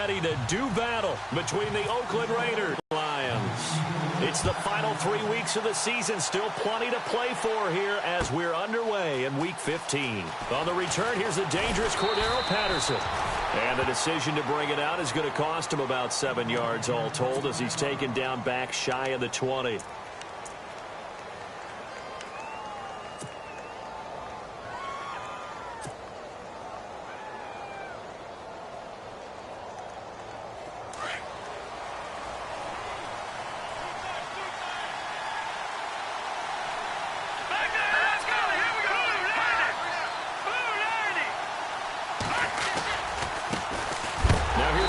ready to do battle between the Oakland Raiders and Lions. It's the final 3 weeks of the season. Still plenty to play for here as we're underway in Week 15. On the return, here's the dangerous Cordero Patterson. And the decision to bring it out is going to cost him about 7 yards all told as he's taken down back shy of the 20.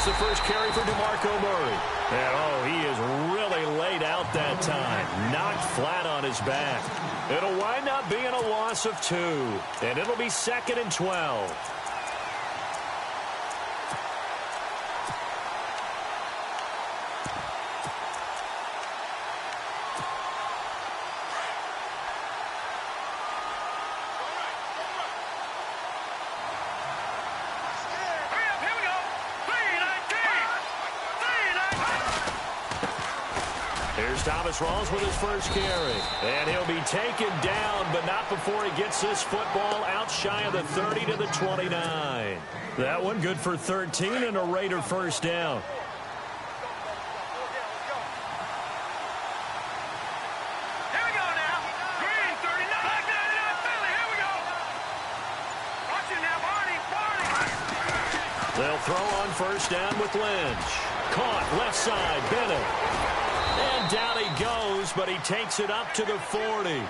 The first carry for DeMarco Murray. And, oh, he is really laid out that time. Knocked flat on his back. It'll wind up being a loss of 2. And it'll be 2nd and 12. Thomas Rawls with his first carry. And he'll be taken down, but not before he gets this football out shy of the 30 to the 29. That one good for 13 and a Raider first down. Here we go now. Green, 39. Philly, here we go. Watch it now, Barney. They'll throw on first down with Lynch. Caught left side, Bennett. And down he goes, but he takes it up to the 40.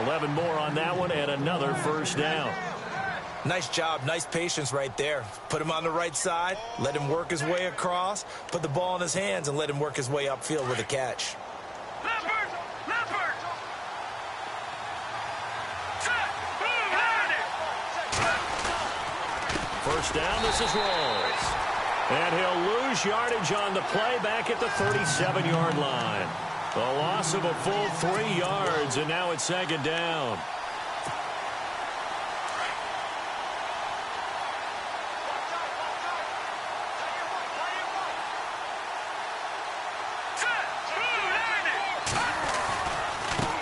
11 more on that one and another first down. Nice job, nice patience right there. Put him on the right side, let him work his way across, put the ball in his hands, and let him work his way upfield with a catch. Leopard! Leopard! First down, this is Rawls. And he'll lose yardage on the play back at the 37-yard line. A loss of a full 3 yards, and now it's 2nd down.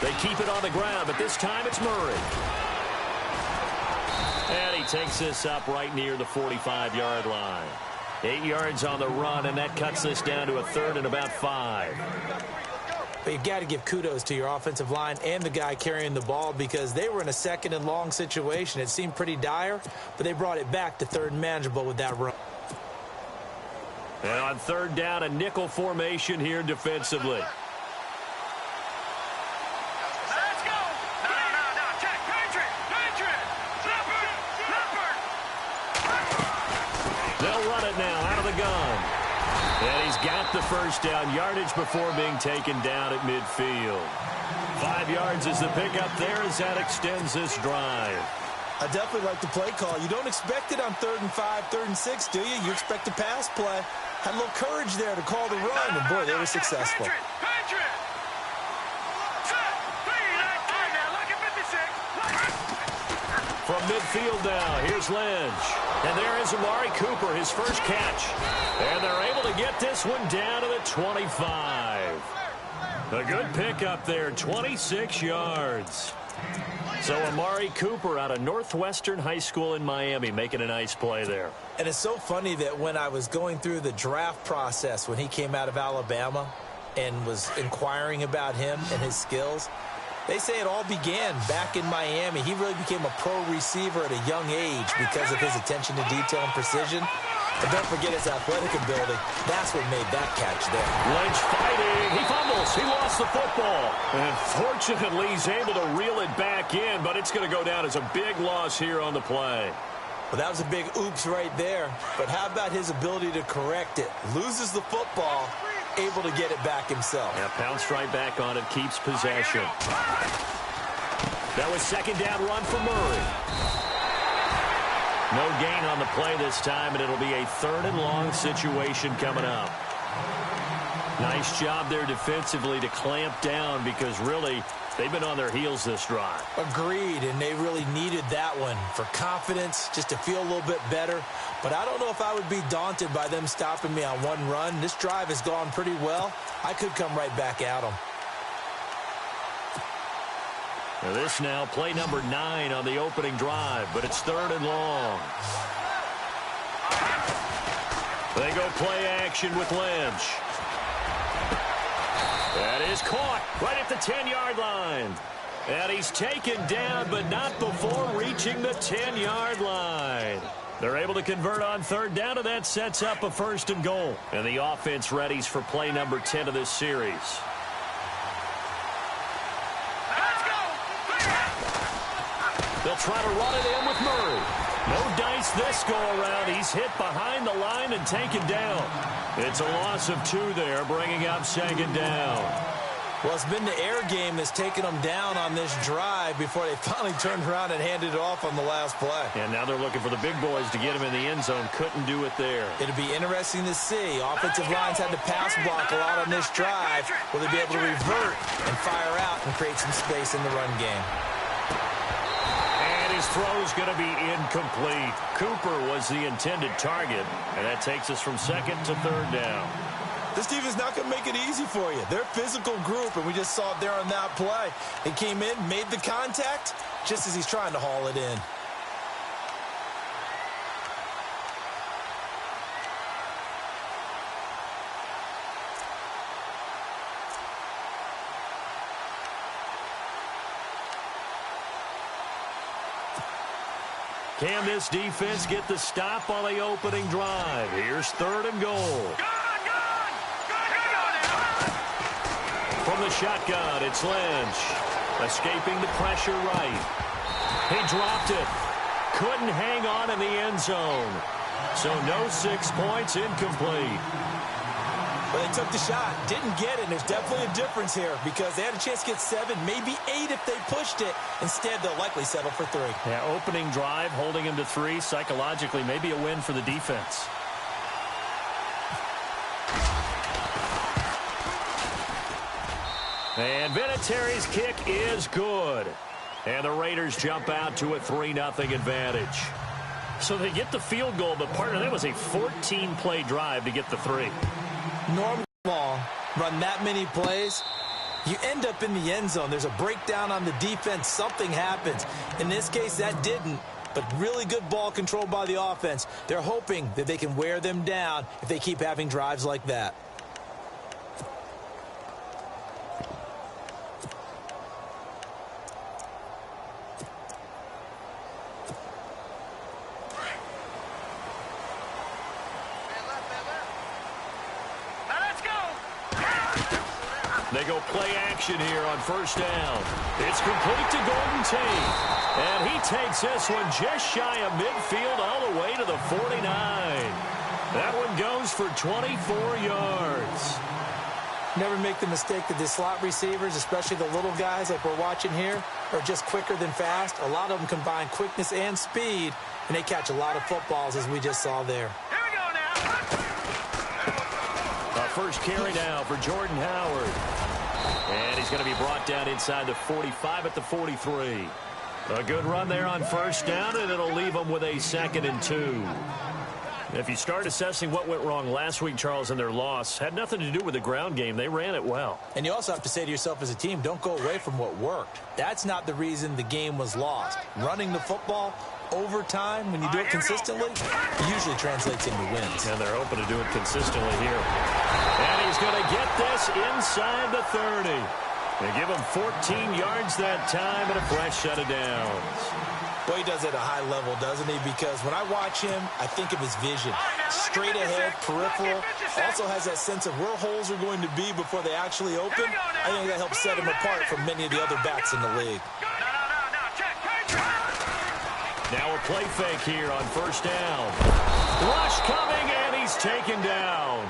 They keep it on the ground, but this time it's Murray. And he takes this up right near the 45-yard line. 8 yards on the run, and that cuts this down to a 3rd and about 5. But you've got to give kudos to your offensive line and the guy carrying the ball because they were in a 2nd and long situation. It seemed pretty dire, but they brought it back to 3rd and manageable with that run. And on 3rd down, a nickel formation here defensively. Now out of the gun. And he's got the first down yardage before being taken down at midfield. 5 yards is the pickup there as that extends this drive. I definitely like the play call. You don't expect it on 3rd and 5, 3rd and 6, do you? You expect a pass play. Had a little courage there to call the run, and boy, they were successful. From midfield now, here's Lynch. And there is Amari Cooper, his first catch. And they're able to get this one down to the 25. A good pickup there, 26 yards. So Amari Cooper out of Northwestern High School in Miami making a nice play there. And it's so funny that when I was going through the draft process when he came out of Alabama and was inquiring about him and his skills, they say it all began back in Miami. He really became a pro receiver at a young age because of his attention to detail and precision. And don't forget his athletic ability. That's what made that catch there. Lynch fighting. He fumbles. He lost the football. And fortunately, he's able to reel it back in, but it's going to go down as a big loss here on the play. Well, that was a big oops right there. But how about his ability to correct it? Loses the football, able to get it back himself. Yeah, pounced right back on it, keeps possession. That was 2nd down run for Murray. No gain on the play this time, and it'll be a 3rd and long situation coming up. Nice job there defensively to clamp down because really they've been on their heels this drive. Agreed, and they really needed that one for confidence, just to feel a little bit better. But I don't know if I would be daunted by them stopping me on one run. This drive has gone pretty well. I could come right back at them. Now this now play number 9 on the opening drive, but it's 3rd and long. They go play action with Lynch. That is caught right at the 10-yard line. And he's taken down, but not before reaching the 10-yard line. They're able to convert on 3rd down, and that sets up a 1st and goal. And the offense readies for play number 10 of this series. Let's go! They'll try to run it in with Murray. No dice this go-around. He's hit behind the line and taken down. It's a loss of 2 there, bringing up 2nd down. Well, it's been the air game that's taken them down on this drive before they finally turned around and handed it off on the last play. And now they're looking for the big boys to get him in the end zone. Couldn't do it there. It'll be interesting to see. Offensive lines had to pass block a lot on this drive. Will they be able to revert and fire out and create some space in the run game? His throw's going to be incomplete. Cooper was the intended target, and that takes us from 2nd to 3rd down. This defense not going to make it easy for you. They're a physical group, and we just saw it there on that play. He came in, made the contact, just as he's trying to haul it in. Can this defense get the stop on the opening drive? Here's 3rd and goal. From the shotgun, it's Lynch. Escaping the pressure right. He dropped it. Couldn't hang on in the end zone. So no 6 points, incomplete. Well, they took the shot, didn't get it, and there's definitely a difference here because they had a chance to get 7, maybe 8 if they pushed it. Instead, they'll likely settle for 3. Yeah, opening drive, holding him to 3, psychologically, maybe a win for the defense. And Vinatieri's kick is good. And the Raiders jump out to a 3-0 advantage. So they get the field goal, but partner, that was a 14-play drive to get the 3. Norm long, run that many plays, you end up in the end zone. There's a breakdown on the defense. Something happens. In this case, that didn't, but really good ball control by the offense. They're hoping that they can wear them down if they keep having drives like that. They go play action here on 1st down. It's complete to Golden Tate. And he takes this one just shy of midfield all the way to the 49. That one goes for 24 yards. Never make the mistake that the slot receivers, especially the little guys like we're watching here, are just quicker than fast. A lot of them combine quickness and speed, and they catch a lot of footballs, as we just saw there. Here we go now. First carry now for Jordan Howard. And he's going to be brought down inside the 45 at the 43. A good run there on 1st down, and it'll leave them with a 2nd and 2. If you start assessing what went wrong last week, Charles, in their loss, had nothing to do with the ground game. They ran it well. And you also have to say to yourself as a team, don't go away from what worked. That's not the reason the game was lost. Running the football over time, when you do it consistently, it usually translates into wins. And they're hoping to do it consistently here. And he's going to get this inside the 30. They give him 14 yards that time and a fresh set of downs. Well, he does it at a high level, doesn't he? Because when I watch him, I think of his vision. Straight ahead, peripheral. Also has that sense of where holes are going to be before they actually open. I think that helps set him apart from many of the other backs in the league. Now a play fake here on 1st down. Rush coming, and he's taken down.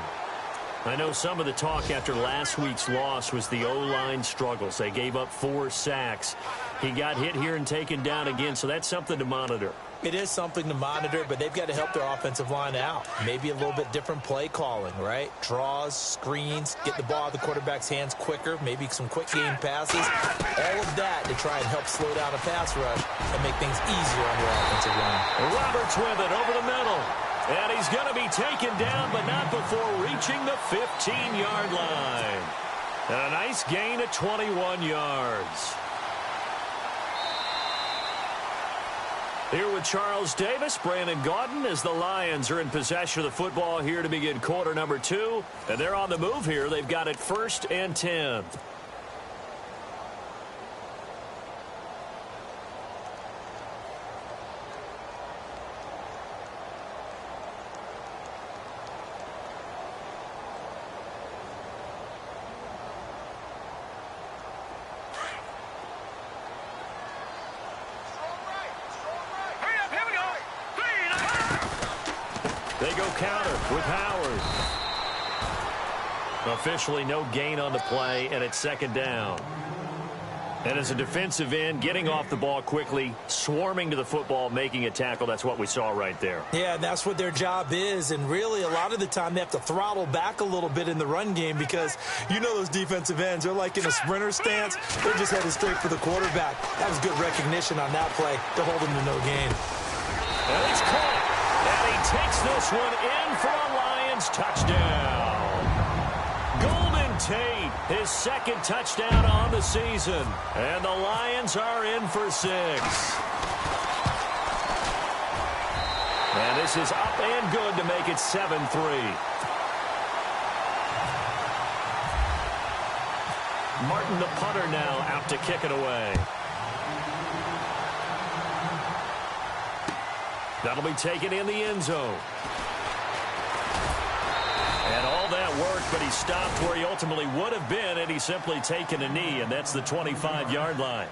I know some of the talk after last week's loss was the O-line struggles. They gave up 4 sacks. He got hit here and taken down again, so that's something to monitor. It is something to monitor, but they've got to help their offensive line out. Maybe a little bit different play calling, right? Draws, screens, get the ball out of the quarterback's hands quicker, maybe some quick game passes. All of that to try and help slow down a pass rush and make things easier on their offensive line. Roberts with it over the middle. And he's going to be taken down, but not before reaching the 15-yard line. And a nice gain of 21 yards. Here with Charles Davis, Brandon Gaudin, as the Lions are in possession of the football here to begin quarter number 2. And they're on the move here. They've got it 1st and 10. They go counter with Howard. Officially no gain on the play, and it's 2nd down. And as a defensive end, getting off the ball quickly, swarming to the football, making a tackle, that's what we saw right there. Yeah, that's what their job is, and really a lot of the time they have to throttle back a little bit in the run game because you know those defensive ends, they're like in a sprinter stance. They're just headed straight for the quarterback. That was good recognition on that play to hold him to no gain. And he's caught. And he takes this one in for a Lions touchdown. Golden Tate, his 2nd touchdown on the season. And the Lions are in for 6. And this is up and good to make it 7-3. Martin, the punter, now out to kick it away. That'll be taken in the end zone. And all that work, but he stopped where he ultimately would have been, and he's simply taken a knee, and that's the 25-yard line.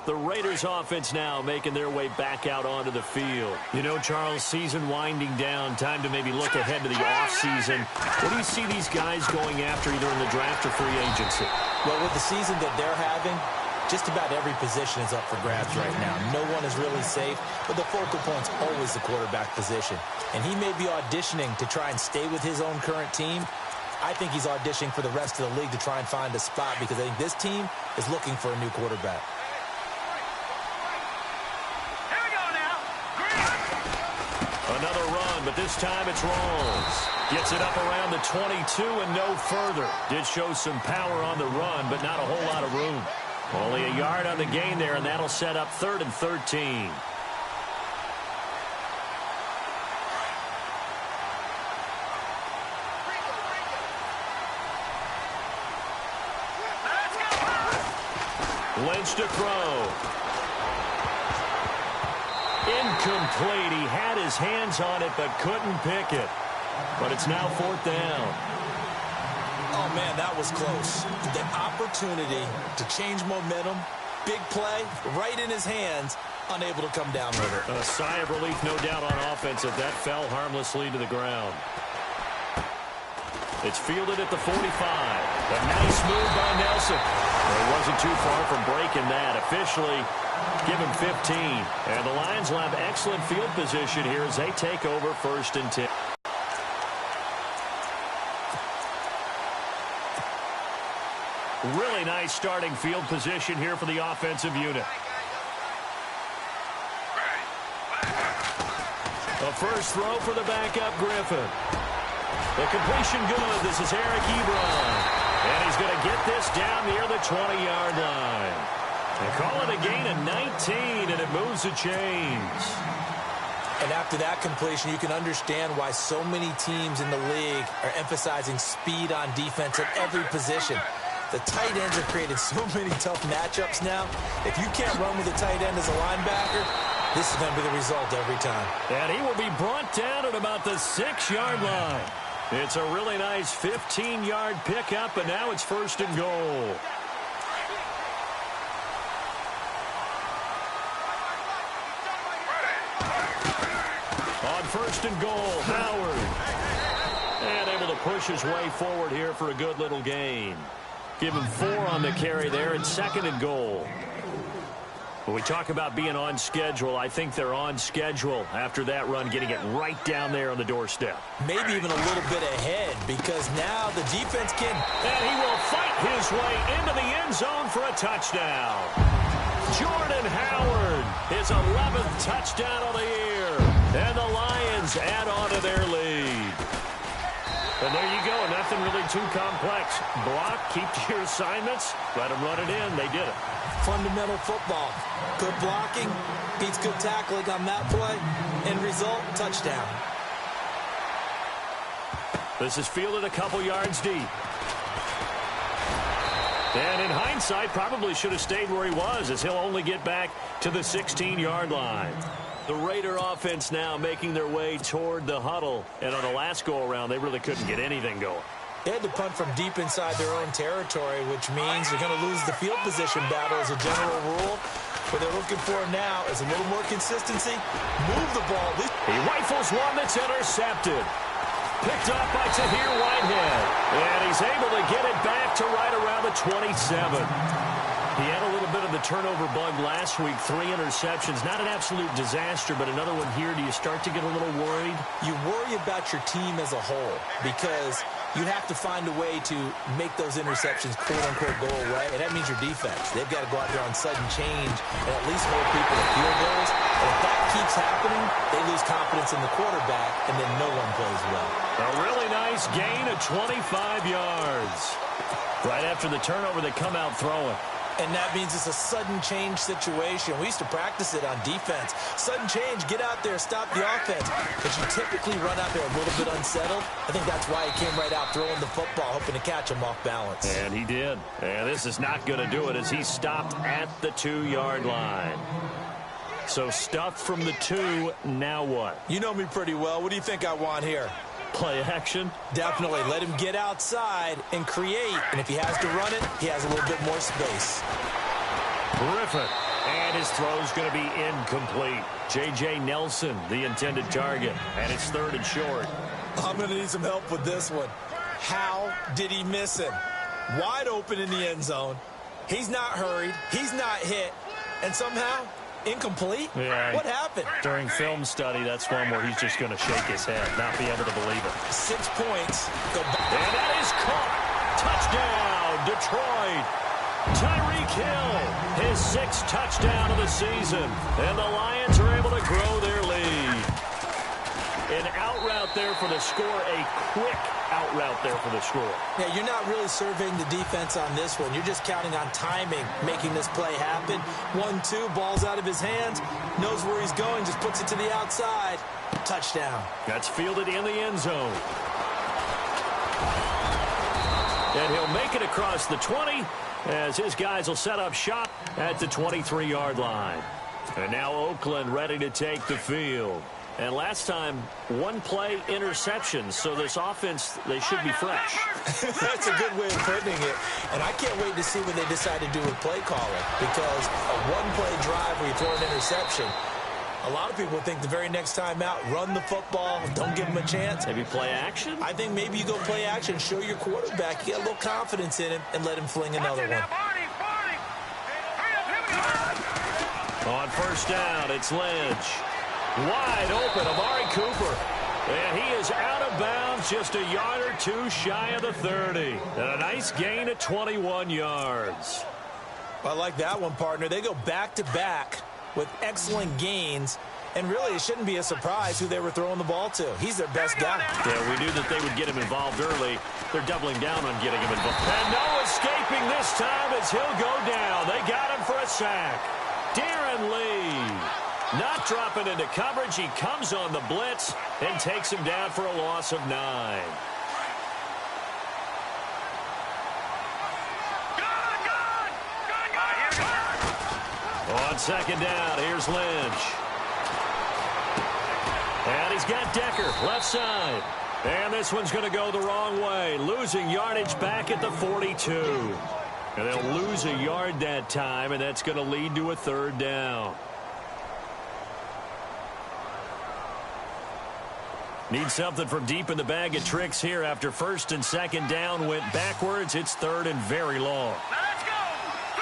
The Raiders offense now making their way back out onto the field. You know, Charles, season winding down, time to maybe look ahead to the offseason. What do you see these guys going after either in the draft or free agency? Well, with the season that they're having, just about every position is up for grabs right now. No one is really safe, but the focal point's always the quarterback position. And he may be auditioning to try and stay with his own current team. I think he's auditioning for the rest of the league to try and find a spot because I think this team is looking for a new quarterback. Another run, but this time it's Rawls. Gets it up around the 22 and no further. Did show some power on the run, but not a whole lot of room. Only a yard on the gain there, and that'll set up 3rd and 13. Lynch to throw. Incomplete. He had his hands on it, but couldn't pick it. But it's now 4th down. Oh, man, that was close. The opportunity to change momentum, big play, right in his hands, unable to come down with it. A sigh of relief, no doubt, on offense if that fell harmlessly to the ground. It's fielded at the 45. A nice move by Nelson. He wasn't too far from breaking that. Officially, give him 15. And the Lions will have excellent field position here as they take over 1st and 10. Really nice starting field position here for the offensive unit. A first throw for the backup Griffin. The completion good. This is Eric Ebron. And he's going to get this down near the 20-yard line. They call it a gain of 19, and it moves the chains. And after that completion, you can understand why so many teams in the league are emphasizing speed on defense at every position. The tight ends have created so many tough matchups now. If you can't run with a tight end as a linebacker, this is going to be the result every time. And he will be brought down at about the 6-yard line. It's a really nice 15-yard pickup, and now it's 1st and goal. On 1st and goal, Howard. And able to push his way forward here for a good little gain. Give him 4 on the carry there, and 2nd and goal. When we talk about being on schedule, I think they're on schedule after that run, getting it right down there on the doorstep. Maybe even a little bit ahead, because now the defense can... And he will fight his way into the end zone for a touchdown. Jordan Howard, his 11th touchdown of the year. And the Lions add on to their lead. And there you go, nothing really too complex. Block, keep to your assignments, let them run it in. They did it. Fundamental football. Good blocking beats good tackling on that play. End result, touchdown. This is fielded a couple yards deep. And in hindsight, probably should have stayed where he was, as he'll only get back to the 16-yard line. The Raider offense now making their way toward the huddle. And on the last go-around, they really couldn't get anything going. They had to punt from deep inside their own territory, which means they're going to lose the field position battle as a general rule. What they're looking for now is a little more consistency. Move the ball. He rifles one that's intercepted. Picked up by Tahir Whitehead. And he's able to get it back to right around the 27. He had a little bit of the turnover bug last week. 3 interceptions. Not an absolute disaster, but another one here. Do you start to get a little worried? You worry about your team as a whole, because you have to find a way to make those interceptions, quote-unquote, go away, and that means your defense. They've got to go out there on sudden change and at least hold people to field goals. And if that keeps happening, they lose confidence in the quarterback, and then no one plays well. A really nice gain of 25 yards. Right after the turnover, they come out throwing. And that means it's a sudden change situation. We used to practice it on defense. Sudden change, get out there, stop the offense. But you typically run out there a little bit unsettled. I think that's why he came right out throwing the football, hoping to catch him off balance. And he did. And this is not going to do it, as he stopped at the 2-yard line. So stuffed from the 2, now what? You know me pretty well. What do you think I want here? Play action? Definitely. Let him get outside and create. And if he has to run it, he has a little bit more space. Griffin. And his throw's going to be incomplete. J.J. Nelson, the intended target. And it's 3rd and short. I'm going to need some help with this one. How did he miss him? Wide open in the end zone. He's not hurried. He's not hit. And somehow... incomplete? Yeah. What happened? During film study, that's one where he's just going to shake his head, not be able to believe it. 6 points. Go back. And that is caught. Touchdown, Detroit. Tyreek Hill, his 6th touchdown of the season. And the Lions are able to grow their lead. An out route there for the score, a quick out route there for the score. Yeah, you're not really surveying the defense on this one. You're just counting on timing, making this play happen. 1-2, ball's out of his hands, knows where he's going, just puts it to the outside. Touchdown. That's fielded in the end zone. And he'll make it across the 20 as his guys will set up shop at the 23-yard line. And now Oakland ready to take the field. And last time, 1 play interception, so this offense, they should be fresh. That's a good way of putting it. And I can't wait to see what they decide to do with play calling, because a 1-play drive where you throw an interception, a lot of people think the very next time out, run the football, don't give him a chance. Maybe play action? I think maybe you go play action, show your quarterback, you get a little confidence in him, and let him fling another one. On first down, it's Lynch. Wide open, Amari Cooper. And he is out of bounds, just a yard or 2 shy of the 30. And a nice gain of 21 yards. I like that one, partner. They go back-to-back with excellent gains. And really, it shouldn't be a surprise who they were throwing the ball to. He's their best guy. Yeah, we knew that they would get him involved early. They're doubling down on getting him involved. And no escaping this time as he'll go down. They got him for a sack. Darren Lee. Not dropping into coverage. He comes on the blitz and takes him down for a loss of 9. On second down, here's Lynch. And he's got Decker, left side. And this one's going to go the wrong way. Losing yardage back at the 42. And they'll lose a yard that time, and that's going to lead to a 3rd down. Need something from deep in the bag of tricks here after first and second down went backwards. It's third and very long. Now let's go. 3-19.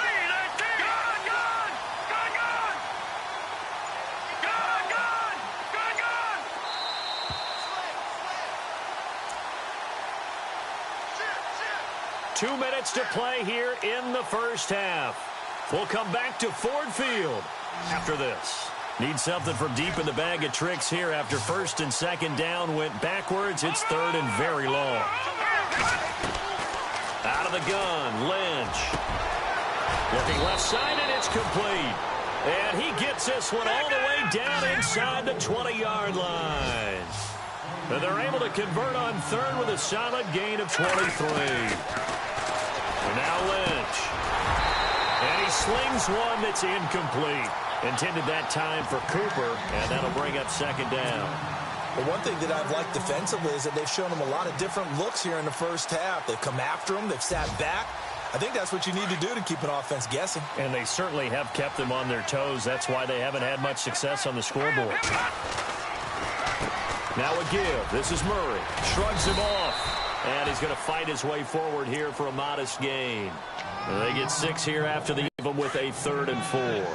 Good, good. Good, good. Good, good. Good, good. 2 minutes to play here in the first half. We'll come back to Ford Field after this. Need something from deep in the bag of tricks here after first and second down went backwards. It's third and very long. Out of the gun, Lynch. Looking left side, and it's complete. And he gets this one all the way down inside the 20-yard line. And they're able to convert on third with a solid gain of 23. And now Lynch. And he slings one that's incomplete. Intended that time for Cooper, and that'll bring up second down. Well, one thing that I've liked defensively is that they've shown him a lot of different looks here in the first half. They've come after him. They've sat back. I think that's what you need to do to keep an offense guessing. And they certainly have kept them on their toes. That's why they haven't had much success on the scoreboard. Now a give. This is Murray. Shrugs him off. And he's going to fight his way forward here for a modest gain. And they get 6 here after the even with a 3rd and 4.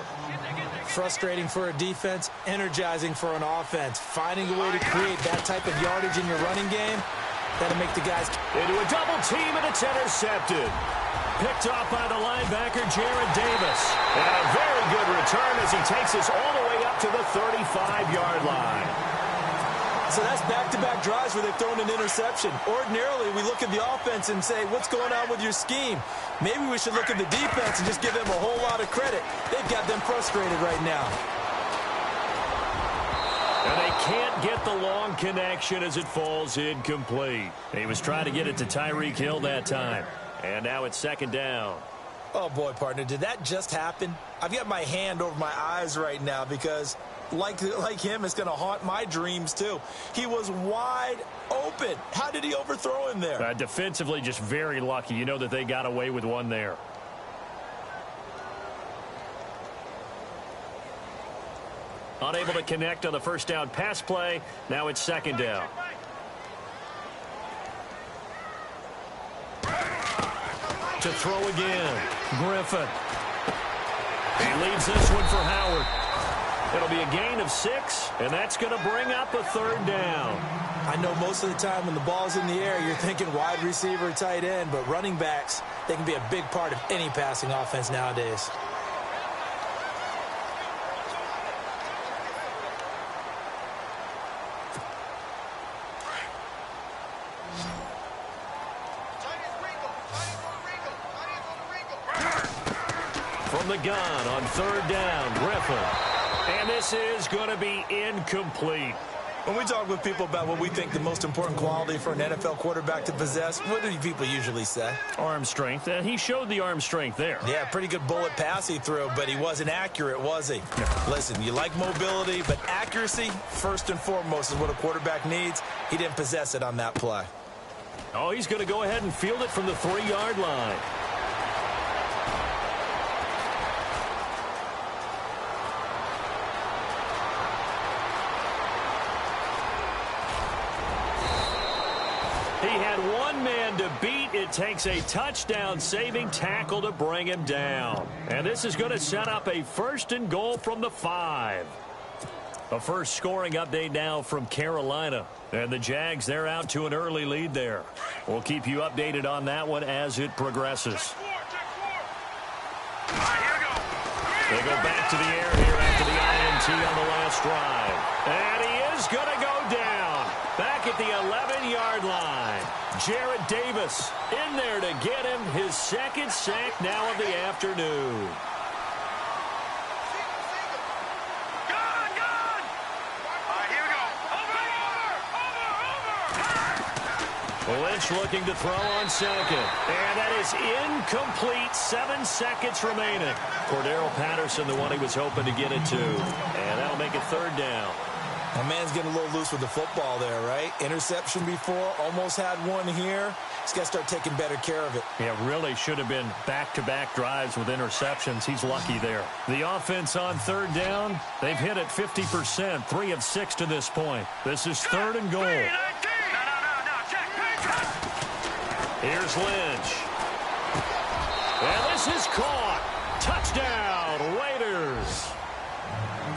Frustrating for a defense, energizing for an offense. Finding a way to create that type of yardage in your running game, that'll make the guys... Into a double team, and it's intercepted. Picked off by the linebacker, Jared Davis. And a very good return as he takes us all the way up to the 35-yard line. So that's back-to-back drives where they've thrown an interception. Ordinarily, we look at the offense and say, what's going on with your scheme? Maybe we should look at the defense and just give them a whole lot of credit. They've got them frustrated right now. And they can't get the long connection as it falls incomplete. He was trying to get it to Tyreek Hill that time. And now it's second down. Oh, boy, partner, did that just happen? I've got my hand over my eyes right now because... Like him, it's going to haunt my dreams, too. He was wide open. How did he overthrow him there? Defensively, just very lucky. You know that they got away with one there. Unable to connect on the first down pass play. Now it's second down. To throw again. Griffin. He leaves this one for Howard. It'll be a gain of 6, and that's going to bring up a 3rd down. I know most of the time when the ball's in the air, you're thinking wide receiver, tight end, but running backs, they can be a big part of any passing offense nowadays. From the gun on 3rd down, Griffin. And this is going to be incomplete. When we talk with people about what we think the most important quality for an NFL quarterback to possess, what do people usually say? Arm strength. He showed the arm strength there. Yeah, pretty good bullet pass he threw, but he wasn't accurate, was he? No. Listen, you like mobility, but accuracy, first and foremost, is what a quarterback needs. He didn't possess it on that play. Oh, he's going to go ahead and field it from the 3-yard line. He had one man to beat. It takes a touchdown-saving tackle to bring him down. And this is going to set up a 1st and goal from the 5. A first scoring update now from Carolina. And the Jags, they're out to an early lead there. We'll keep you updated on that one as it progresses. They go back to the air here after the INT on the last drive. And he is going to go down. Back at the 11-yard line. Jared Davis in there to get him his 2nd sack now of the afternoon. Lynch looking to throw on 2nd. And that is incomplete. 7 seconds remaining. Cordero Patterson, the one he was hoping to get it to. And that'll make it 3rd down. My man's getting a little loose with the football there, right? Interception before, almost had one here. He's got to start taking better care of it. Yeah, really should have been back-to-back drives with interceptions. He's lucky there. The offense on third down, they've hit it 50%, 3 of 6 to this point. This is third and goal. Here's Lynch. And this is caught. Touchdown, Raiders.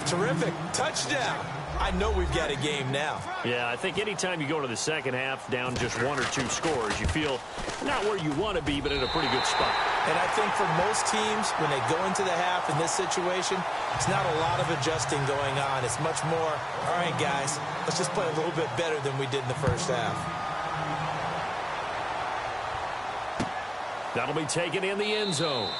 Terrific. Touchdown. I know we've got a game now. Yeah, I think anytime you go to the second half down just 1 or 2 scores, you feel not where you want to be, but in a pretty good spot. And I think for most teams, when they go into the half in this situation, it's not a lot of adjusting going on. It's much more, all right, guys, let's just play a little bit better than we did in the first half. That'll be taken in the end zone.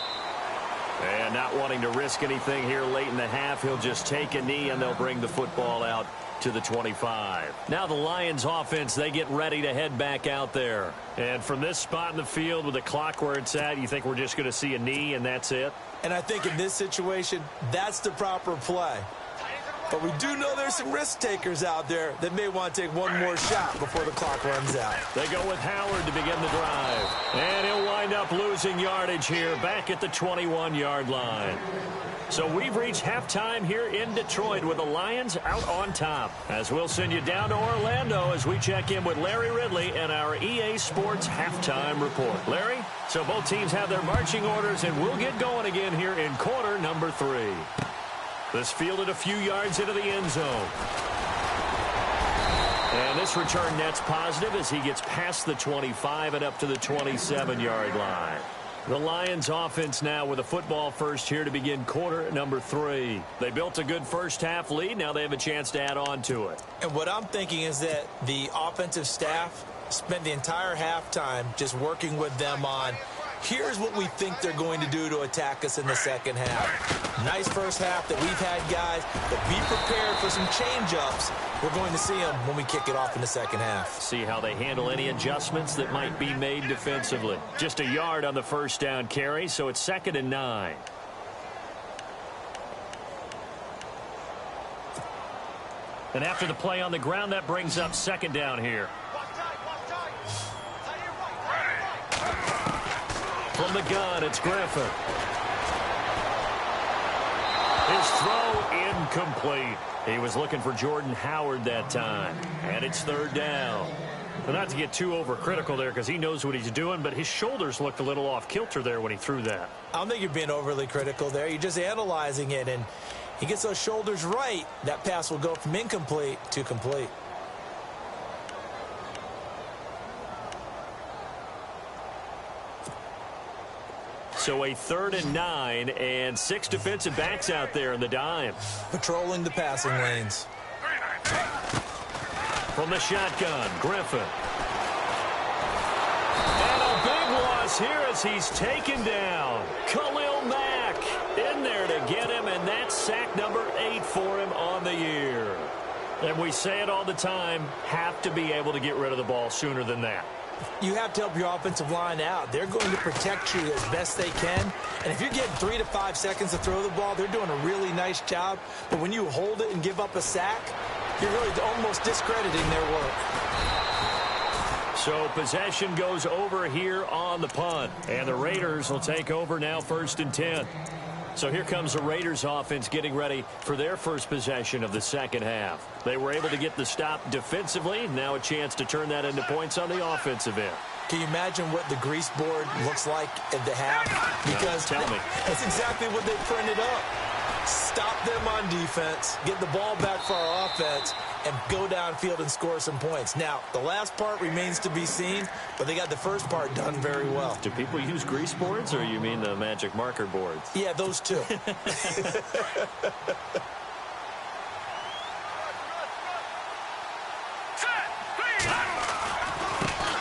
And not wanting to risk anything here late in the half, he'll just take a knee, and they'll bring the football out to the 25. Now the Lions offense, they get ready to head back out there. And from this spot in the field with the clock where it's at, you think we're just going to see a knee and that's it? And I think in this situation, that's the proper play. But we do know there's some risk takers out there that may want to take one more shot before the clock runs out. They go with Howard to begin the drive. And he'll wind up losing yardage here back at the 21-yard line. So we've reached halftime here in Detroit with the Lions out on top. As we'll send you down to Orlando as we check in with Larry Ridley and our EA Sports halftime report. Larry, so both teams have their marching orders, and we'll get going again here in quarter number 3. This fielded a few yards into the end zone. And this return net's positive as he gets past the 25 and up to the 27-yard line. The Lions offense now with a football first here to begin quarter number 3. They built a good first half lead. Now they have a chance to add on to it. And what I'm thinking is that the offensive staff spent the entire halftime just working with them on, here's what we think they're going to do to attack us in the second half. Nice first half that we've had, guys, but be prepared for some change-ups. We're going to see them when we kick it off in the second half. See how they handle any adjustments that might be made defensively. Just a yard on the first down carry, so it's 2nd and 9. And after the play on the ground, that brings up 2nd down here. From the gun, it's Griffin. His throw incomplete. He was looking for Jordan Howard that time. And it's 3rd down. But not to get too overcritical there because he knows what he's doing, but his shoulders looked a little off kilter there when he threw that. I don't think you're being overly critical there. You're just analyzing it, and he gets those shoulders right. That pass will go from incomplete to complete. So a 3rd and 9 and 6 defensive backs out there in the dime. Patrolling the passing lanes. From the shotgun, Griffin. And a big loss here as he's taken down. Khalil Mack in there to get him, and that's sack number 8 for him on the year. And we say it all the time, have to be able to get rid of the ball sooner than that. You have to help your offensive line out. They're going to protect you as best they can. And if you're getting 3 to 5 seconds to throw the ball, they're doing a really nice job. But when you hold it and give up a sack, you're really almost discrediting their work. So possession goes over here on the punt. And the Raiders will take over now 1st and 10. So here comes the Raiders offense getting ready for their first possession of the second half. They were able to get the stop defensively. Now a chance to turn that into points on the offensive end. Can you imagine what the grease board looks like at the half? Because tell me. That's exactly what they printed up. Stop them on defense, get the ball back for our offense, and go downfield and score some points. Now, the last part remains to be seen, but they got the first part done very well. Do people use grease boards, or you mean the magic marker boards? Yeah, those two.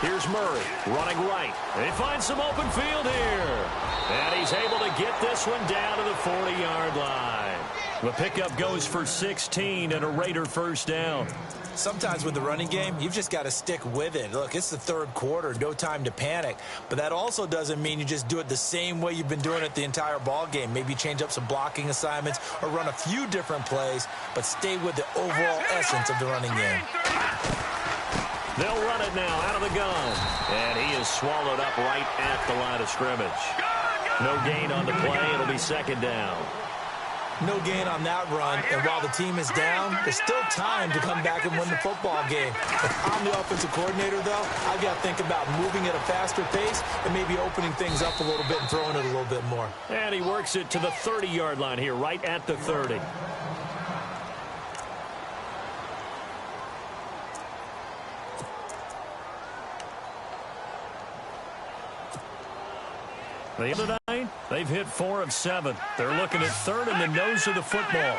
Here's Murray running right. They find some open field here. And he's able to get this one down to the 40-yard line. The pickup goes for 16 and a Raider first down. Sometimes with the running game, you've just got to stick with it. Look, it's the third quarter, no time to panic. But that also doesn't mean you just do it the same way you've been doing it the entire ball game. Maybe change up some blocking assignments or run a few different plays, but stay with the overall essence of the running game. They'll run it now out of the gun. And he is swallowed up right at the line of scrimmage. No gain on the play. It'll be second down. No gain on that run, and while the team is down, there's still time to come back and win the football game. If I'm the offensive coordinator, though, I've got to think about moving at a faster pace and maybe opening things up a little bit and throwing it a little bit more. And he works it to the 30-yard line here, right at the 30. The other night, they've hit 4 of 7. They're looking at third in the nose of the football.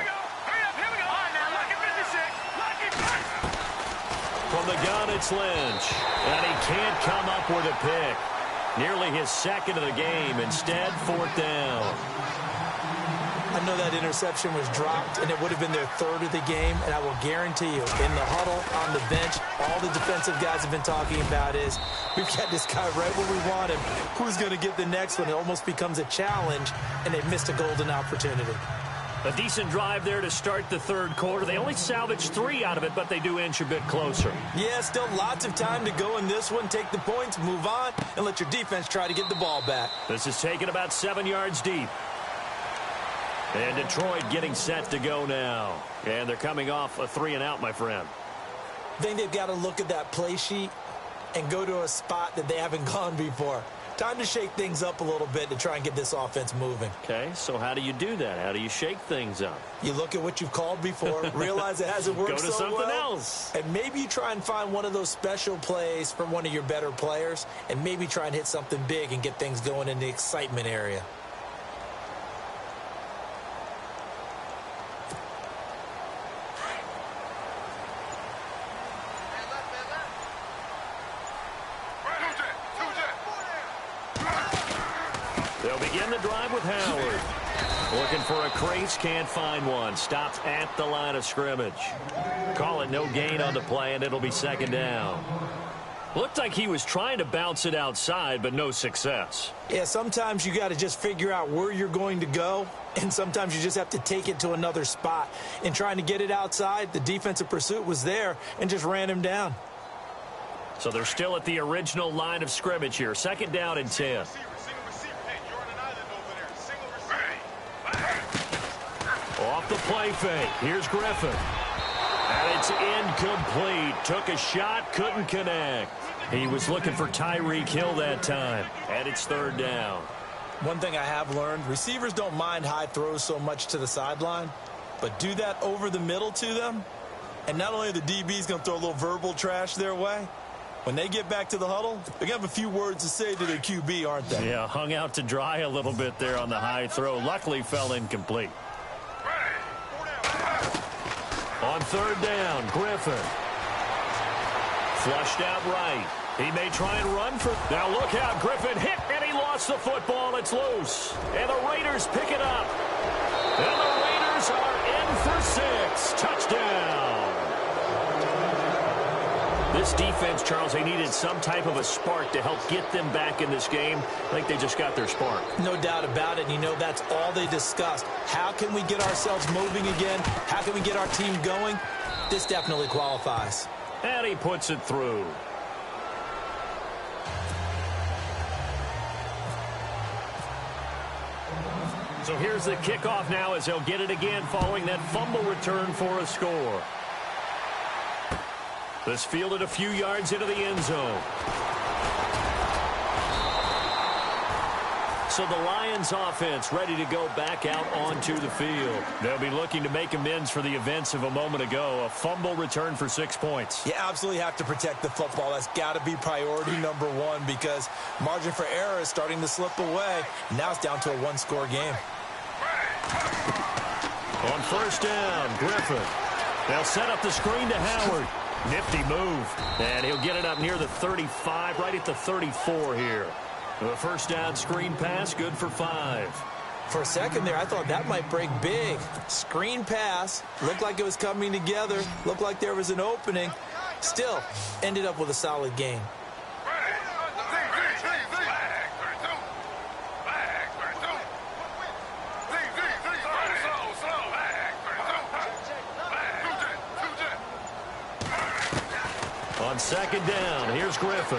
From the gun, it's Lynch. And he can't come up with a pick. Nearly his second of the game. Instead, fourth down. I know that interception was dropped, and it would have been their third of the game, and I will guarantee you, in the huddle, on the bench, all the defensive guys have been talking about is, we've got this guy right where we want him. Who's going to get the next one? It almost becomes a challenge, and they missed a golden opportunity. A decent drive there to start the third quarter. They only salvaged 3 out of it, but they do inch a bit closer. Yeah, still lots of time to go in this one. Take the points, move on, and let your defense try to get the ball back. This is taken about 7 yards deep. And Detroit getting set to go now. And they're coming off a 3-and-out, my friend. I think they've got to look at that play sheet and go to a spot that they haven't gone before. Time to shake things up a little bit to try and get this offense moving. Okay, so how do you do that? How do you shake things up? You look at what you've called before, realize it hasn't worked so well. Go to something else. And maybe you try and find one of those special plays from one of your better players, and maybe try and hit something big and get things going in the excitement area. They'll begin the drive with Howard. Looking for a crease, can't find one. Stops at the line of scrimmage. Call it no gain on the play, and it'll be second down. Looked like he was trying to bounce it outside, but no success. Yeah, sometimes you got to just figure out where you're going to go, and sometimes you just have to take it to another spot. In trying to get it outside, the defensive pursuit was there and just ran him down. So they're still at the original line of scrimmage here. Second down and 10. Off the play fake. Here's Griffin. And it's incomplete. Took a shot, couldn't connect. He was looking for Tyreek Hill that time. And it's third down. One thing I have learned, receivers don't mind high throws so much to the sideline, but do that over the middle to them, and not only are the DBs going to throw a little verbal trash their way, when they get back to the huddle, they're going to have a few words to say to their QB, aren't they? Yeah, hung out to dry a little bit there on the high throw. Luckily fell incomplete. On third down, Griffin. Flushed out right. He may try and run for... Now look out, Griffin hit, and he lost the football. It's loose. And the Raiders pick it up. And the Raiders are in for 6. Touchdown. This defense, Charles, they needed some type of a spark to help get them back in this game. I think they just got their spark. No doubt about it. You know, that's all they discussed. How can we get ourselves moving again? How can we get our team going? This definitely qualifies. And he puts it through. So here's the kickoff now as they'll get it again following that fumble return for a score. This fielded a few yards into the end zone. So the Lions offense ready to go back out onto the field. They'll be looking to make amends for the events of a moment ago. A fumble return for 6 points. You absolutely have to protect the football. That's got to be priority number one because margin for error is starting to slip away. Now it's down to a one-score game. On first down, Griffin. They'll set up the screen to Howard. Nifty move. And he'll get it up near the 35, right at the 34 here. The first down screen pass, good for 5. For a second there, I thought that might break big. Screen pass. Looked like it was coming together. Looked like there was an opening. Still, ended up with a solid game. On second down, here's Griffin.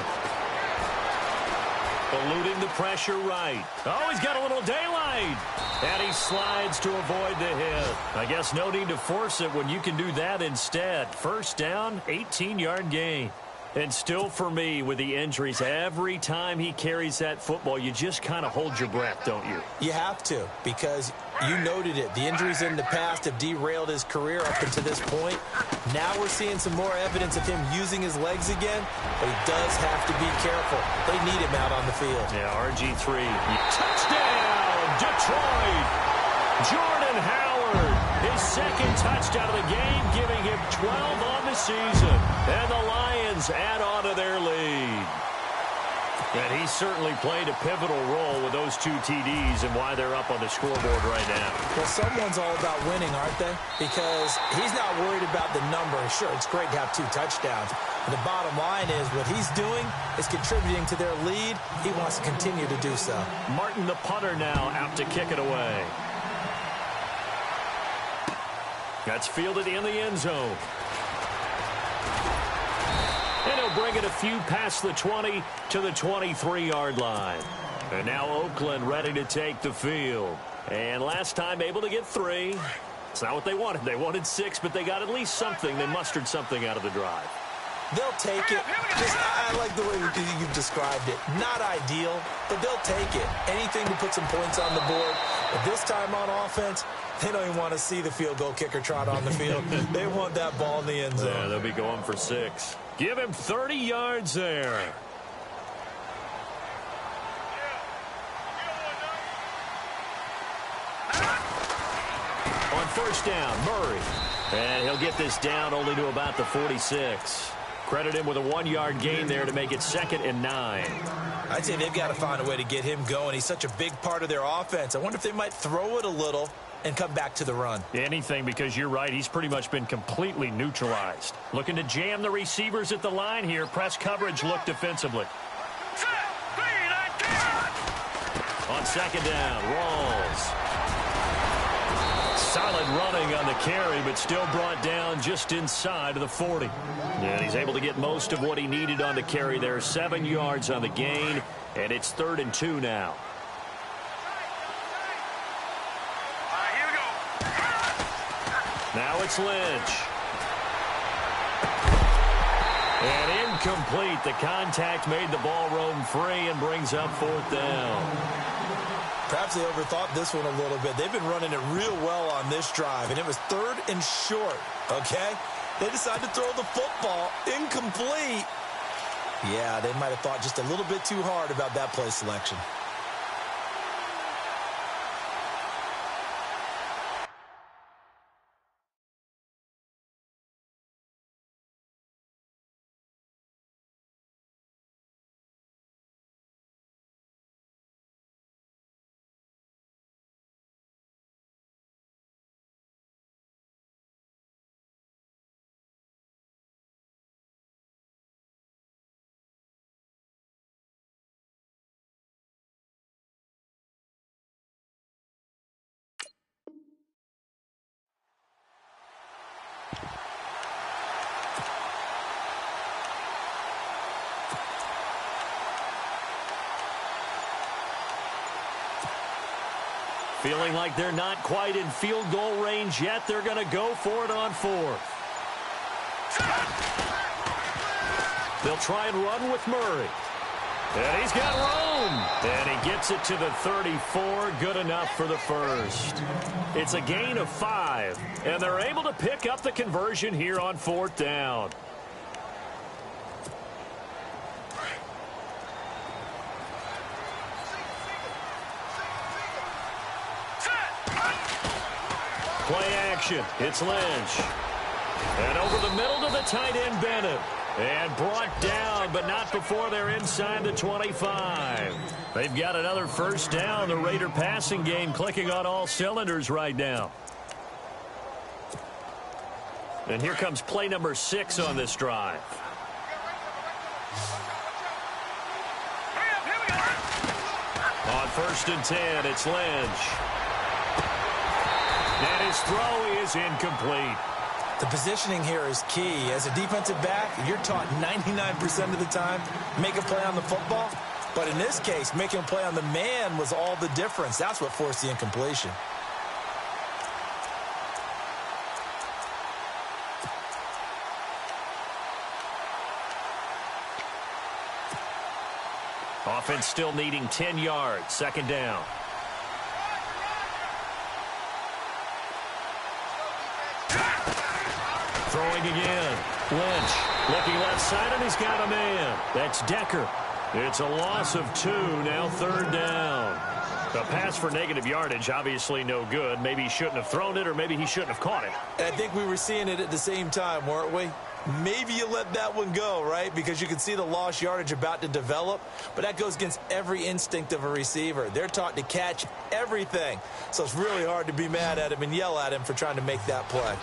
Eluding the pressure right. Oh, he's got a little daylight. And he slides to avoid the hit. I guess no need to force it when you can do that instead. First down, 18-yard gain. And still for me, with the injuries, every time he carries that football, you just kind of hold your breath, don't you? You have to, because you noted it. The injuries in the past have derailed his career up until this point. Now we're seeing some more evidence of him using his legs again, but he does have to be careful. They need him out on the field. Yeah, RG3. Touchdown, Detroit! Jordan Howard, his second touchdown of the game, giving him 12 on the season. And the Lions add on to their lead. And he certainly played a pivotal role with those 2 TDs and why they're up on the scoreboard right now. Well, someone's all about winning, aren't they? Because he's not worried about the number. Sure, it's great to have 2 touchdowns. But the bottom line is what he's doing is contributing to their lead. He wants to continue to do so. Martin, the punter, now out to kick it away. That's fielded in the end zone. And he'll bring it a few past the 20 to the 23-yard line. And now Oakland ready to take the field. And last time able to get 3. It's not what they wanted. They wanted 6, but they got at least something. They mustered something out of the drive. They'll take it. I like the way you've described it. Not ideal, but they'll take it. Anything to put some points on the board. But this time on offense, they don't even want to see the field goal kicker trot on the field. They want that ball in the end zone. Yeah, they'll be going for 6. Give him 30 yards there. On first down, Murray. And he'll get this down only to about the 46. Credit him with a 1-yard gain there to make it 2nd and 9. I'd say they've got to find a way to get him going. He's such a big part of their offense. I wonder if they might throw it a little and come back to the run. Anything, because you're right. He's pretty much been completely neutralized. Looking to jam the receivers at the line here. Press coverage look defensively. On second down, Rawls. Solid running on the carry, but still brought down just inside of the 40. And he's able to get most of what he needed on the carry there. 7 yards on the gain, and it's 3rd and 2 now. Now it's Lynch. And incomplete. The contact made the ball roam free and brings up 4th down. Perhaps they overthought this one a little bit. They've been running it real well on this drive, and it was 3rd and short, okay? They decided to throw the football incomplete. Yeah, they might have thought just a little bit too hard about that play selection. Feeling like they're not quite in field goal range yet. They're going to go for it on 4th. They'll try and run with Murray. And he's got room. And he gets it to the 34. Good enough for the first. It's a gain of 5. And they're able to pick up the conversion here on 4th down. Play action. It's Lynch. And over the middle to the tight end, Bennett. And brought down, but not before they're inside the 25. They've got another first down. The Raider passing game clicking on all cylinders right now. And here comes play number 6 on this drive. On 1st and 10, it's Lynch. And his throw is incomplete. The positioning here is key. As a defensive back, you're taught 99% of the time, make a play on the football. But in this case, making a play on the man was all the difference. That's what forced the incompletion. Offense still needing 10 yards. 2nd down. Throwing again. Lynch looking left side, and he's got a man. That's Decker. It's a loss of 2, now 3rd down. A pass for negative yardage, obviously no good. Maybe he shouldn't have thrown it, or maybe he shouldn't have caught it. I think we were seeing it at the same time, weren't we? Maybe you let that one go, right? Because you can see the lost yardage about to develop, but that goes against every instinct of a receiver. They're taught to catch everything, so it's really hard to be mad at him and yell at him for trying to make that play.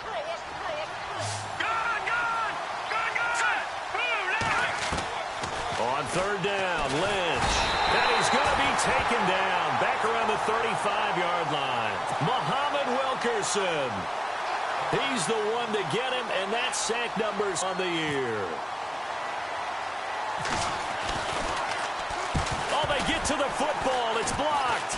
On 3rd down, Lynch. And he's going to be taken down back around the 35-yard line. Muhammad Wilkerson. He's the one to get him, and that's sack numbers on the year. Oh, they get to the football. It's blocked.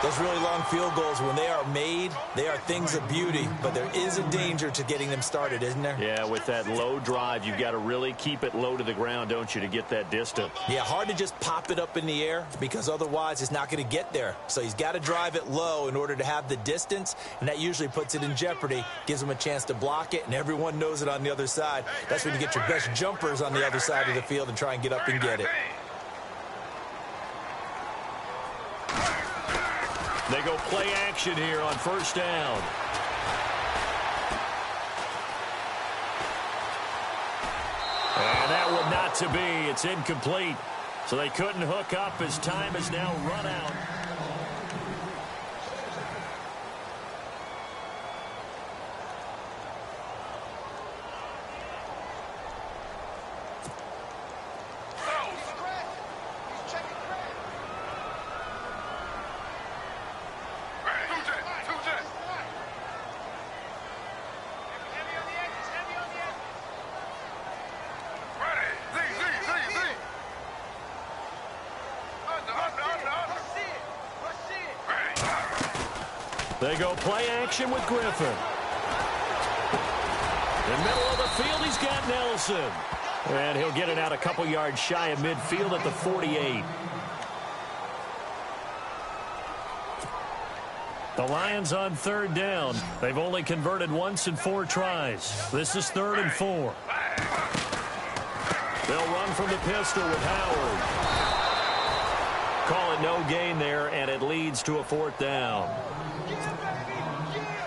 Those really long field goals, when they are made, they are things of beauty, but there is a danger to getting them started, isn't there? Yeah, with that low drive, you've got to really keep it low to the ground, don't you, to get that distance. Yeah, hard to just pop it up in the air because otherwise it's not going to get there. So he's got to drive it low in order to have the distance, and that usually puts it in jeopardy, gives him a chance to block it, and everyone knows it on the other side. That's when you get your best jumpers on the other side of the field and try and get up and get it. They go play action here on 1st down. And that one not to be. It's incomplete. So they couldn't hook up as time has now run out. They go play action with Griffin. In the middle of the field, he's got Nelson. And he'll get it out a couple yards shy of midfield at the 48. The Lions on 3rd down. They've only converted once in 4 tries. This is 3rd and 4. They'll run from the pistol with Howard. Call it no gain there, and it leads to a 4th down.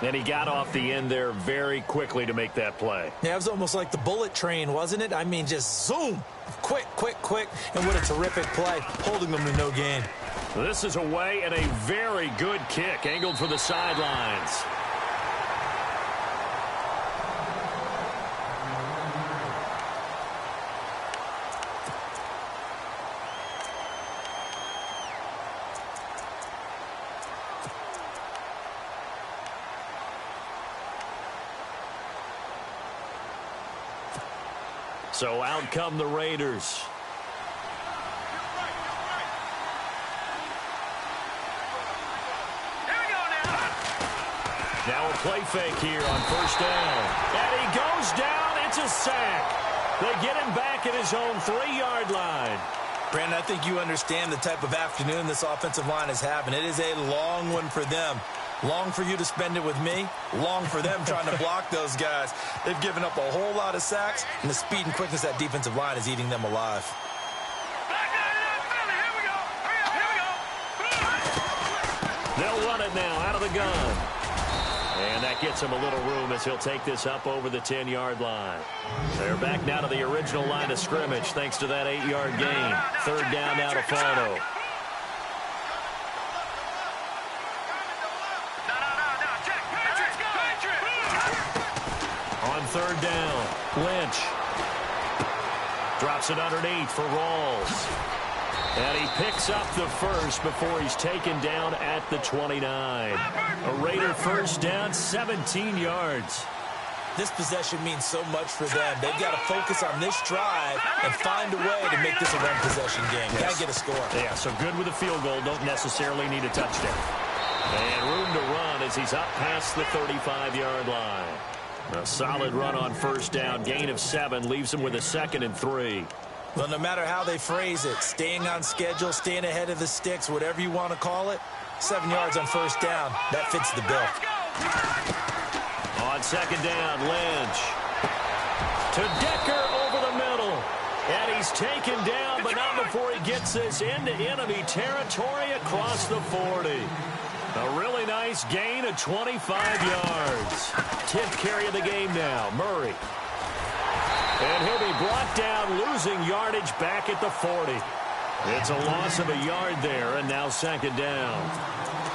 And he got off the end there very quickly to make that play. Yeah, it was almost like the bullet train, wasn't it? I mean, just zoom. Quick, quick, quick. And what a terrific play, holding them to no gain. This is away and a very good kick, angled for the sidelines. So out come the Raiders. Now a play fake here on 1st down. And he goes down. It's a sack. They get him back at his own 3-yard line. Brandon, I think you understand the type of afternoon this offensive line is having. It is a long one for them. Long for you to spend it with me. Long for them trying to block those guys. They've given up a whole lot of sacks, and the speed and quickness of that defensive line is eating them alive. They'll run it now out of the gun. And that gets him a little room as he'll take this up over the 10-yard line. They're back now to the original line of scrimmage thanks to that 8-yard gain. Third down now to follow. On third down, Lynch drops it underneath for Rawls. And he picks up the first before he's taken down at the 29. A Raider first down, 17 yards. This possession means so much for them. They've got to focus on this drive and find a way to make this a one-possession game. Got to get a score. Yeah, so good with a field goal. Don't necessarily need a touchdown. And room to run as he's up past the 35-yard line. A solid run on first down. Gain of 7 leaves him with a 2nd and 3. Well, no matter how they phrase it, staying on schedule, staying ahead of the sticks, whatever you want to call it, 7 yards on first down, that fits the bill. On second down, Lynch to Decker over the middle. And he's taken down, but not before he gets this into enemy territory across the 40. A really nice gain of 25 yards. 10th carry of the game now, Murray. And he'll be brought down, losing yardage back at the 40. It's a loss of a yard there, and now second down.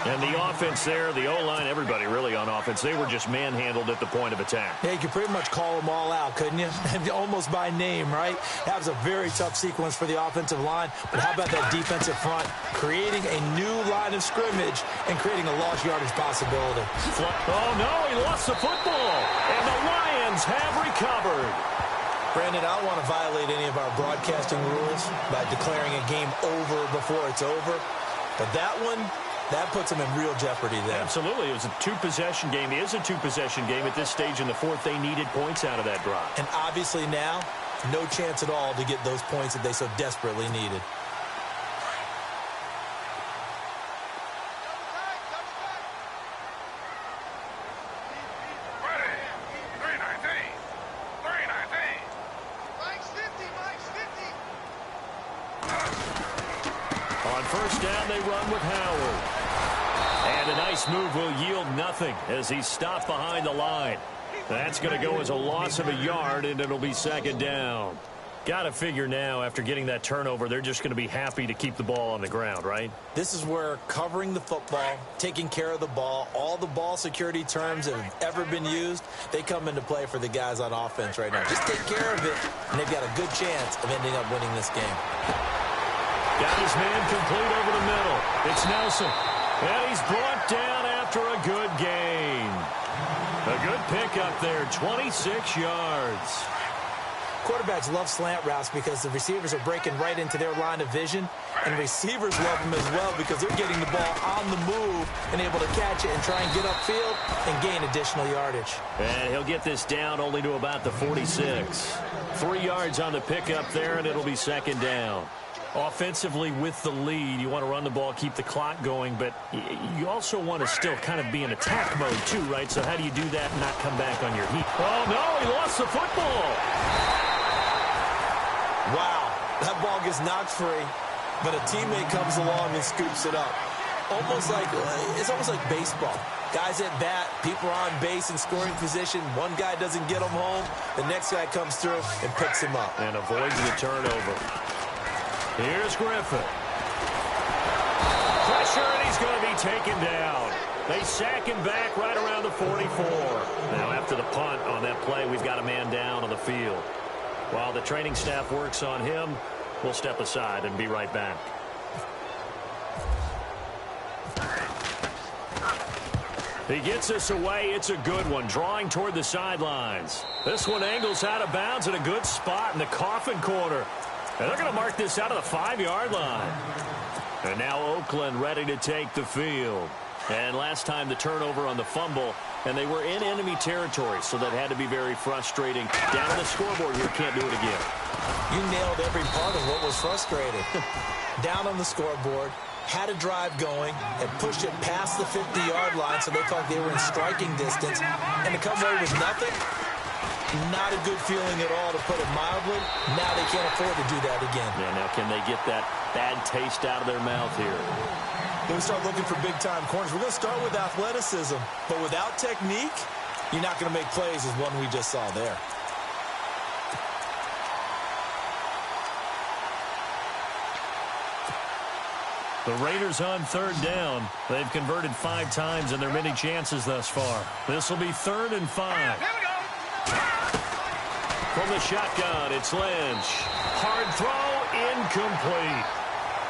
And the offense there, the O-line, everybody really on offense, they were just manhandled at the point of attack. Yeah, you could pretty much call them all out, couldn't you? Almost by name, right? That was a very tough sequence for the offensive line. But how about that defensive front? Creating a new line of scrimmage and creating a lost yardage possibility. Oh, no, he lost the football. And the Lions have recovered. Brandon, I don't want to violate any of our broadcasting rules by declaring a game over before it's over. But that one, that puts them in real jeopardy there. Absolutely. It was a two-possession game. It is a two-possession game at this stage in the fourth. They needed points out of that drive. And obviously now, no chance at all to get those points that they so desperately needed. On first down, they run with Howard. And a nice move will yield nothing as he's stopped behind the line. That's going to go as a loss of a yard, and it'll be second down. Got to figure now, after getting that turnover, they're just going to be happy to keep the ball on the ground, right? This is where covering the football, taking care of the ball, all the ball security terms that have ever been used, they come into play for the guys on offense right now. Just take care of it, and they've got a good chance of ending up winning this game. Got his man complete over the middle. It's Nelson. And he's brought down after a good gain. A good pickup there, 26 yards. Quarterbacks love slant routes because the receivers are breaking right into their line of vision, and receivers love them as well because they're getting the ball on the move and able to catch it and try and get upfield and gain additional yardage. And he'll get this down only to about the 46. 3 yards on the pickup there, and it'll be second down. Offensively with the lead, you want to run the ball, keep the clock going, but you also want to still kind of be in attack mode too, right? So how do you do that and not come back on your heat? Oh, no, he lost the football. Wow, that ball gets knocked free, but a teammate comes along and scoops it up. It's almost like baseball. Guys at bat, people are on base in scoring position. One guy doesn't get him home. The next guy comes through and picks him up. And avoids the turnover. Here's Griffin. Pressure, and he's going to be taken down. They sack him back right around the 44. Now, after the punt on that play, we've got a man down on the field. While the training staff works on him, we'll step aside and be right back. He gets us away. It's a good one, drawing toward the sidelines. This one angles out of bounds at a good spot in the coffin corner. And they're going to mark this out of the 5-yard line. And now Oakland ready to take the field. And last time the turnover on the fumble, and they were in enemy territory, so that had to be very frustrating. Down on the scoreboard here, can't do it again. You nailed every part of what was frustrating. Down on the scoreboard, had a drive going, and pushed it past the 50-yard line, so they thought they were in striking distance. And to come away with nothing, not a good feeling at all, to put it mildly. Now they can't afford to do that again. Yeah, now can they get that bad taste out of their mouth here? When we start looking for big-time corners, we're going to start with athleticism. But without technique, you're not going to make plays as one we just saw there. The Raiders on third down. They've converted 5 times in their many chances thus far. This will be 3rd and 5. Here we go. From the shotgun, it's Lynch. Hard throw, incomplete.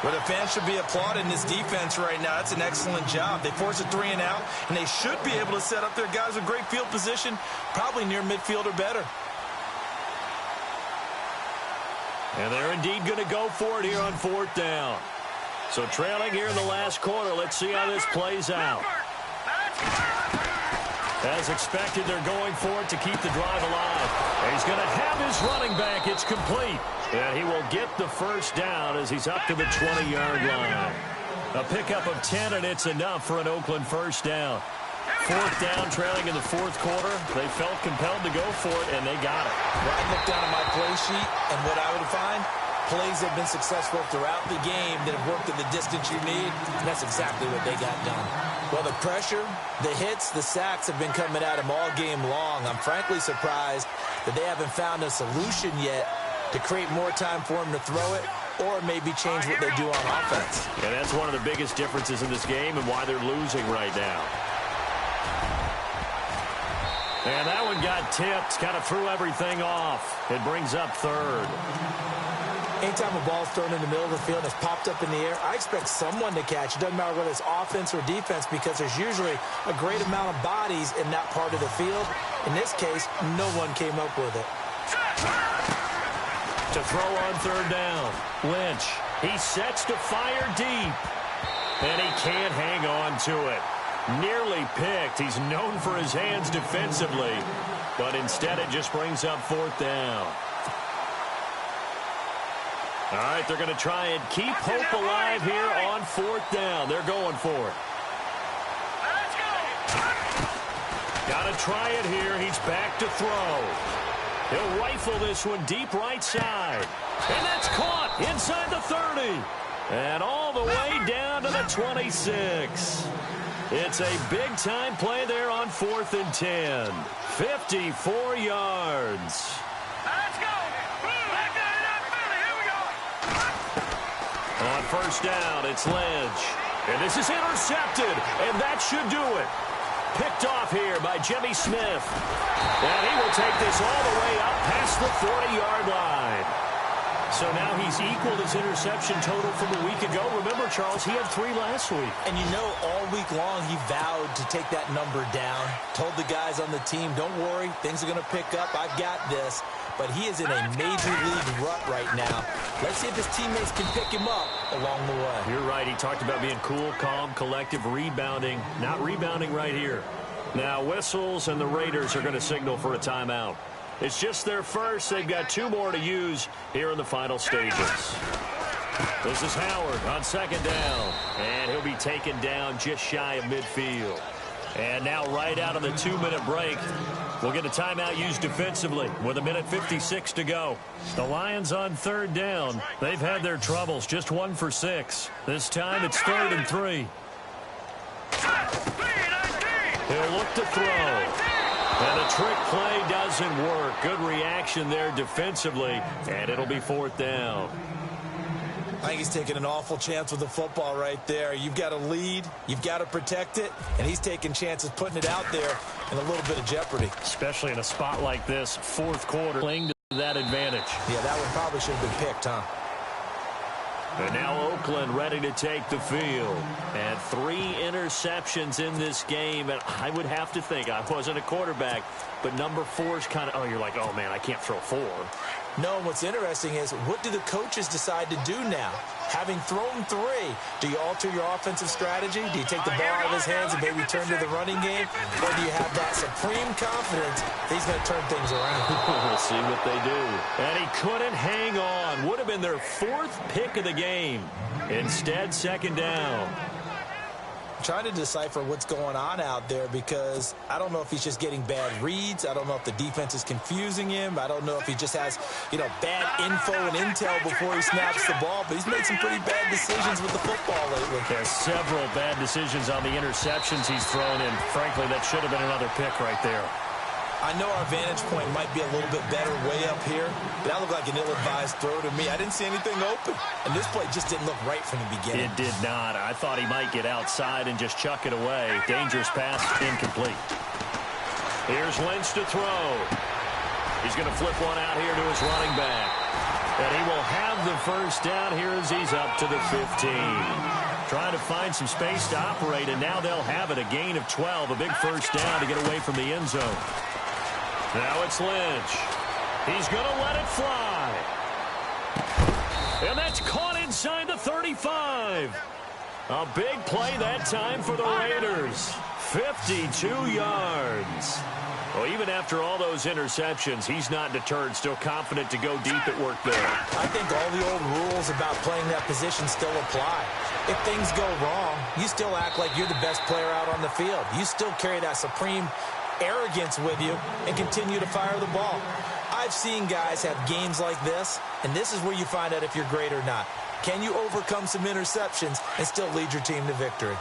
But the fans should be applauding this defense right now. That's an excellent job. They force a 3 and out, and they should be able to set up their guys with great field position, probably near midfield or better. And they're indeed going to go for it here on 4th down. So trailing here in the last quarter. Let's see how this plays out. As expected, they're going for it to keep the drive alive. And he's going to have his running back. It's complete. And he will get the first down as he's up to the 20-yard line. A pickup of 10, and it's enough for an Oakland first down. 4th down, trailing in the 4th quarter. They felt compelled to go for it, and they got it. Well, I look down at my play sheet, and what I would find, plays have been successful throughout the game that have worked at the distance you need, and that's exactly what they got done. Well, the pressure, the hits, the sacks have been coming at them all game long. I'm frankly surprised that they haven't found a solution yet to create more time for him to throw it or maybe change what they do on offense. And that's one of the biggest differences in this game and why they're losing right now. And that one got tipped, kind of threw everything off. It brings up 3rd. Anytime a ball's thrown in the middle of the field and it's popped up in the air, I expect someone to catch. It doesn't matter whether it's offense or defense because there's usually a great amount of bodies in that part of the field. In this case, no one came up with it. To throw on 3rd down, Lynch. He sets to fire deep. And he can't hang on to it. Nearly picked. He's known for his hands defensively. But instead it just brings up 4th down. All right, they're going to try and keep hope alive here on 4th down. They're going for it. Let's go. Got to try it here. He's back to throw. He'll rifle this one deep right side. And that's caught inside the 30. And all the way down to the 26. It's a big-time play there on 4th and 10. 54 yards. Let's go. On 1st down, it's Lynch. And this is intercepted, and that should do it. Picked off here by Jimmy Smith. And he will take this all the way up past the 40-yard line. So now he's equaled his interception total from a week ago. Remember, Charles, he had 3 last week. And you know, all week long he vowed to take that number down. Told the guys on the team, don't worry, things are going to pick up. I've got this. But he is in a major league rut right now. Let's see if his teammates can pick him up along the way. You're right. He talked about being cool, calm, collective, rebounding. Not rebounding right here. Now whistles, and the Raiders are going to signal for a timeout. It's just their first. They've got 2 more to use here in the final stages. This is Howard on 2nd down. And he'll be taken down just shy of midfield. And now right out of the 2-minute break, we'll get a timeout used defensively with 1:56 to go. The Lions on 3rd down. They've had their troubles, just 1 for 6. This time it's 3rd and 3. He'll look to throw. And the trick play doesn't work. Good reaction there defensively, and it'll be 4th down. I think he's taking an awful chance with the football right there. You've got to lead, you've got to protect it, and he's taking chances putting it out there in a little bit of jeopardy. Especially in a spot like this, 4th quarter, playing to that advantage. Yeah, that one probably should have been picked, huh? And now Oakland ready to take the field. And 3 interceptions in this game. And I would have to think, I wasn't a quarterback, but number 4 is kind of, oh, you're like, oh, man, I can't throw 4. No, and what's interesting is, what do the coaches decide to do now? Having thrown 3, do you alter your offensive strategy? Do you take the ball out of his hands and maybe turn to the running game? Or do you have that supreme confidence that he's going to turn things around? We'll see what they do. And he couldn't hang on. Would have been their 4th pick of the game. Instead, 2nd down. trying to decipher what's going on out there because I don't know if he's just getting bad reads. I don't know if the defense is confusing him. I don't know if he just has, bad info and intel before he snaps the ball. But he's made some pretty bad decisions with the football lately. There's several bad decisions on the interceptions he's thrown, and frankly, that should have been another pick right there. I know our vantage point might be a little bit better way up here, but that looked like an ill-advised throw to me. I didn't see anything open, and this play just didn't look right from the beginning. It did not. I thought he might get outside and just chuck it away. Dangerous pass, incomplete. Here's Lynch to throw. He's going to flip one out here to his running back. And he will have the first down here as he's up to the 15. Trying to find some space to operate, and now they'll have it. A gain of 12, a big first down to get away from the end zone. Now it's Lynch. He's going to let it fly. And that's caught inside the 35. A big play that time for the Raiders. 52 yards. Well, even after all those interceptions, he's not deterred, still confident to go deep at work there. I think all the old rules about playing that position still apply. If things go wrong, you still act like you're the best player out on the field. You still carry that supreme arrogance with you and continue to fire the ball. I've seen guys have games like this, and this is where you find out if you're great or not. Can you overcome some interceptions and still lead your team to victory?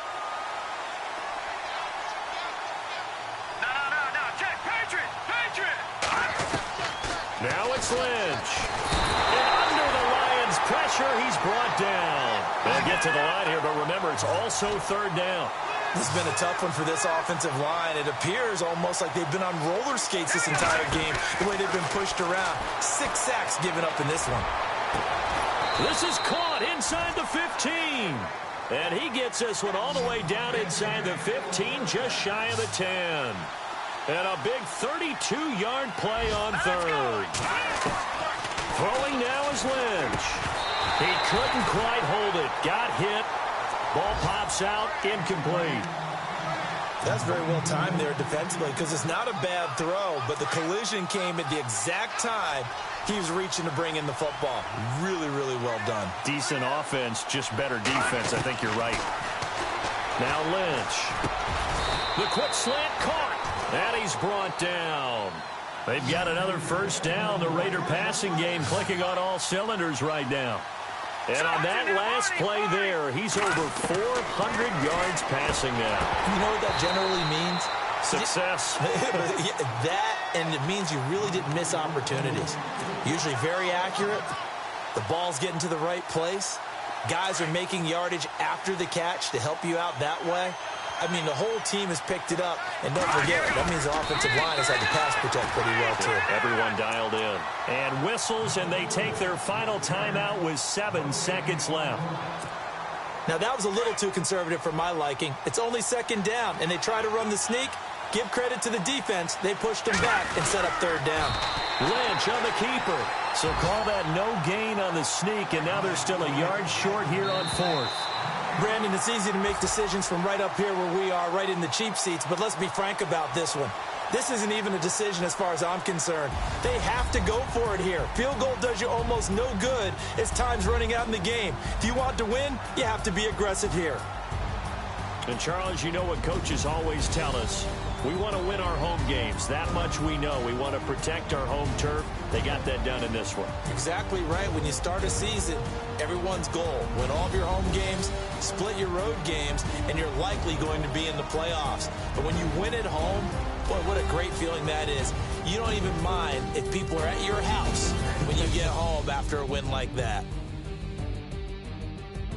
Now it's Lynch. And under the Lions' pressure, he's brought down. They'll get to the line here, but remember, it's also third down. This has been a tough one for this offensive line. It appears almost like they've been on roller skates this entire game, the way they've been pushed around. 6 sacks given up in this one. This is caught inside the 15. And he gets this one all the way down inside the 15, just shy of the 10. And a big 32-yard play on third. Throwing now is Lynch. He couldn't quite hold it. Got hit. Ball pops out, incomplete. That's very well timed there defensively because it's not a bad throw, but the collision came at the exact time he was reaching to bring in the football. Really, really well done. Decent offense, just better defense. I think you're right. Now Lynch. The quick slant caught, and he's brought down. They've got another first down. The Raider passing game clicking on all cylinders right now. And on that last play there, he's over 400 yards passing now. You know what that generally means? Success. That, and it means you really didn't miss opportunities. Usually very accurate. The ball's getting to the right place. Guys are making yardage after the catch to help you out that way. I mean, the whole team has picked it up. And don't forget, that means the offensive line has had to pass protect pretty well, too. Everyone dialed in. And whistles, and they take their final timeout with 7 seconds left. Now, that was a little too conservative for my liking. It's only second down, and they try to run the sneak. Give credit to the defense. They pushed him back and set up third down. Lynch on the keeper. So call that no gain on the sneak, and now they're still a yard short here on fourth. Brandon, it's easy to make decisions from right up here where we are, right in the cheap seats, but let's be frank about this one. This isn't even a decision as far as I'm concerned. They have to go for it here. Field goal does you almost no good as time's running out in the game. If you want to win, you have to be aggressive here. And, Charles, you know what coaches always tell us. We want to win our home games. That much we know. We want to protect our home turf. They got that done in this one. Exactly right. When you start a season, everyone's goal, win all of your home games, split your road games, and you're likely going to be in the playoffs. But when you win at home, boy, what a great feeling that is. You don't even mind if people are at your house when you get home after a win like that.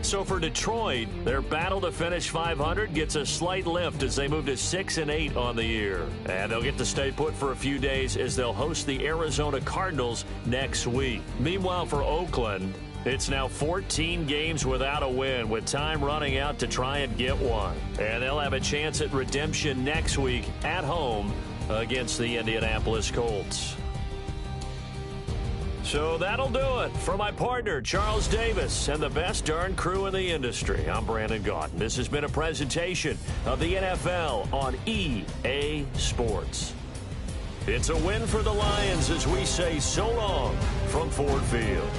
So for Detroit, their battle to finish 500 gets a slight lift as they move to 6-8 on the year. And they'll get to stay put for a few days as they'll host the Arizona Cardinals next week. Meanwhile, for Oakland, it's now 14 games without a win, with time running out to try and get one. And they'll have a chance at redemption next week at home against the Indianapolis Colts. So that'll do it. For my partner, Charles Davis, and the best darn crew in the industry, I'm Brandon Gaudin. This has been a presentation of the NFL on EA Sports. It's a win for the Lions as we say so long from Ford Field.